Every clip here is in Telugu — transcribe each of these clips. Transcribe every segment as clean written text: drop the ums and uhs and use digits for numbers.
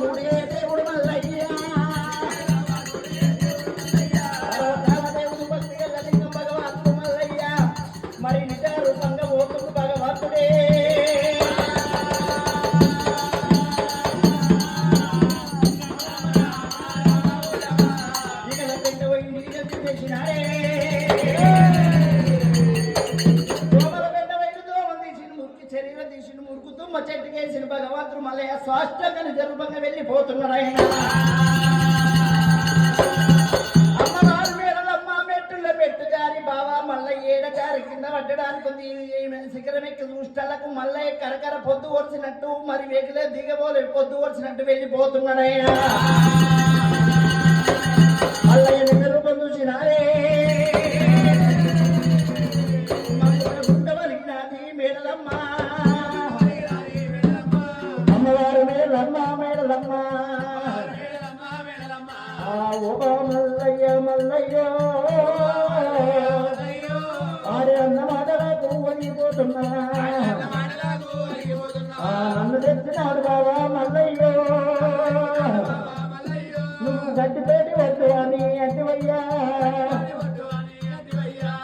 చూడే దేవుడు మల్లయ్య దేవుడు భక్తి లింగం భగవంతుడు మల్లయ్య మరి నిజ రూపంగా ఓటుకు భగవంతుడే చెట్టుకేసిన భగవంతుడు మళ్ళీ స్వాష్టంగా జరుపంగా వెళ్ళిపోతున్నాడు ఆయన అమ్మవారు మేడలమ్మ మెట్టుల్లో పెట్టు జారి బావా మళ్ళీ ఏడచారి కింద పట్టడానికి ఉంది శిఖరం ఎక్కి చూష్టాలకు మళ్ళీ కరకర పొద్దు ఓడిచినట్టు మరి వెగిలే దిగబోలే పొద్దు ఓడిచినట్టు వెళ్ళిపోతున్నాడు ఆయన మళ్ళీ నిజ రూపం చూసినారే గుండవలిగినది మేడలమ్మ మేడలమ్మ మల్లయ్య మల్లయ్యో ఆరే అన్న మాటలకు వదిలిపోతున్నా నన్ను తెచ్చినాడు బాబా మల్లయ్యో నువ్వు గట్టిపేటి వద్దు అని అంటివయ్యా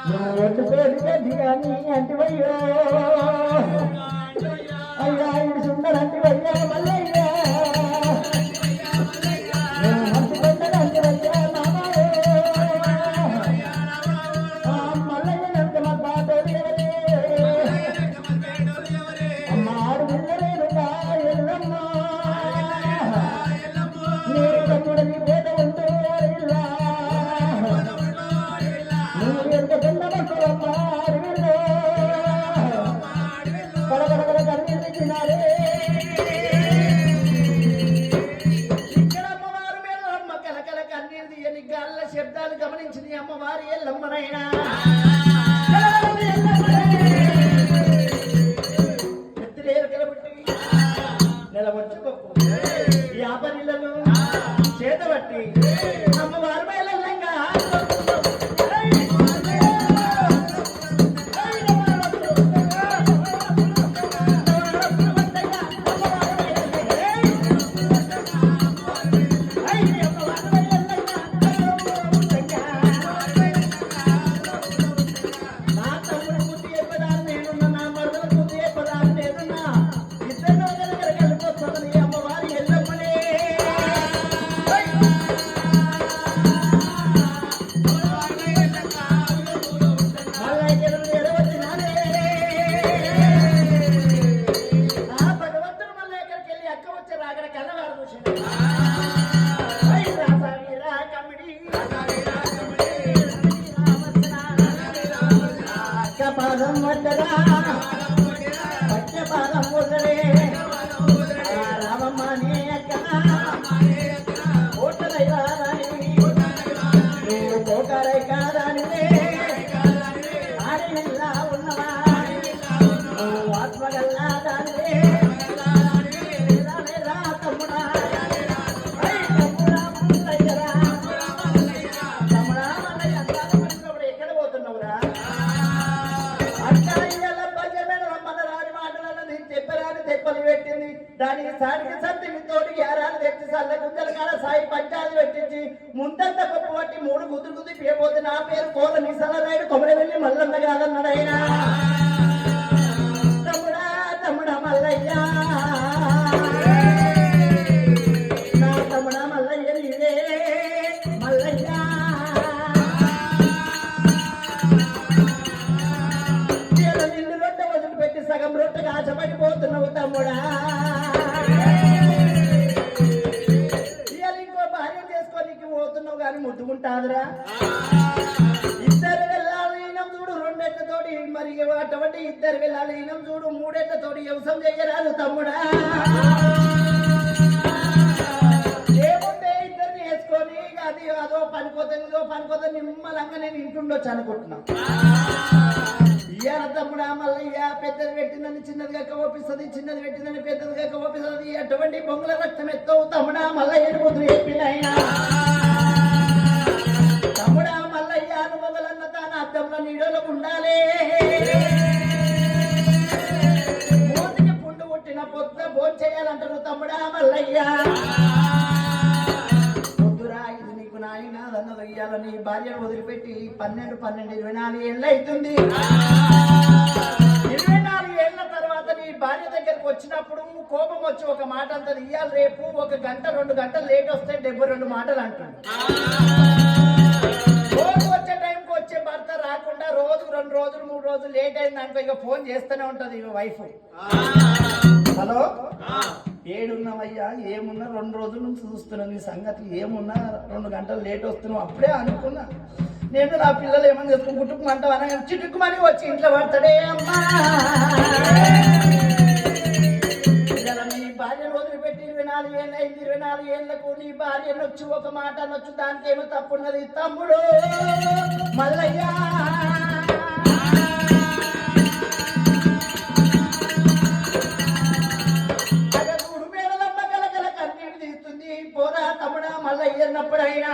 నువ్వు గట్టిపేటి గడ్డి అని అంటివయ్యో అయ్యా ఇది సుందరంటివయ్యా మల్లయ్య శబ్దాలు గమనించింది అమ్మవారి ఎల్లమ్మనైనా కలబట్టి నెలవచ్చుకోకు యాపరిలను చేతబట్టి అమ్మవారి మేలంగా పాదం వద్దరా పచ్చపాదం వదలే రామమ్మ నీ అక్క ఓటలయ్యా నువ్వు పోకరై కాదానివే ఆడిల్లా ఉన్నవా నువ్వు ఆత్మగల్లా దానివే రా తమ్ముడా ఎక్కడ పోతున్నావురా తెప్పలు పెట్టింది దానికి సాడికి సత్తిని తోటి ఏరాలు తెచ్చి సల్ల గుంజల కాడ సాయి పంచాలు పెట్టించి ముందంతా గొప్ప పట్టి 3 గుద్దులు గుద్ది పేపోతే నా పేరు కోల నిసల రాయుడు కొమర వెళ్ళి మల్లన్న కాదన్నాడు ఆయన తమ్ముడా తమ్ముడా మల్లయ్య నా తమ్ముడా మల్లయ్య నీవే మల్లయ్య నిన్ను రొట్టె వదిలిపెట్టి సగం రొట్టెగా ఆశపడిపోతున్నావు తమ్ముడా ఇంకో భార్య చేసుకోనికి పోతున్నావు కానీ ముట్టుకుంటాదురా ఇద్దరు వెళ్ళాలి చూడు 2 ఎట్లతోటి మరి అటువంటి ఇద్దరు వెళ్ళాలి చూడు 3 ఎట్లతోటి వ్యవసాయం చెయ్యరాదు తమ్ముడా ఏముంటే ఇద్దరిని వేసుకొని అది అదో పనిపోతే నిమ్మలంగా నేను ఇంటుండొచ్చు అనుకుంటున్నా ఇయ్యాల తమ్ముడా మల్లయ్య పెద్దది పెట్టిందని చిన్నదిగా కోపిస్తుంది చిన్నది పెట్టిందని పెద్దదిగా కోపిస్తుంది అటువంటి బొంగుల రక్తం ఎత్తవు తమ్ముడా మల్లయ్య కూతురు చెప్పినైనా తమ్ముడా మల్లయ్య అనుభవాలన్న తాను అద్దంలో నీడలో ఉండాలి మూతికి పుండు పుట్టిన పొద్దున భోజనం చేయాలంటారు తమ్ముడా మల్లయ్య భార్యను వదిలిపెట్టి 12 ఏళ్ళు అవుతుంది. 24 ఏళ్ల తర్వాత నీ భార్య దగ్గరకు వచ్చినప్పుడు కోపం వచ్చి ఒక మాట అంటది, ఇయ్యాలి రేపు 1 గంట 2 గంటలు లేట్ వస్తే 72 మాటలు అంటుంది. రోజు వచ్చే టైంకి వచ్చే భర్త రాకుండా రోజుకు 2 రోజులు 3 రోజులు లేట్ అయింది అనుకో, ఇక ఫోన్ చేస్తూనే ఉంటది ఇక వైఫ్. హలో, ఏడున్నావయ్యా, ఏమున్నా 2 రోజుల నుంచి చూస్తున్నావు, నీ సంగతి ఏమున్నా 2 గంటలు లేట్ వస్తున్నావు. అప్పుడే అనుకున్నా నేను నా పిల్లలు ఏమని చెప్పుకుని కుట్టుకుమంటావు అనగా చిటుక్కుమని వచ్చి ఇంట్లో పడతాడే. అమ్మా, నీ భార్యను వదిలిపెట్టి 24 ఏళ్ళు అయింది. 24 ఏళ్లకు నీ భార్య నొచ్చు ఒక మాట నొచ్చు, దానికేమో తప్పున్నది. తమ్ముడు మల్లయ్య, పోరా తమ్ముడా మల్లయ్య అన్నప్పుడైనా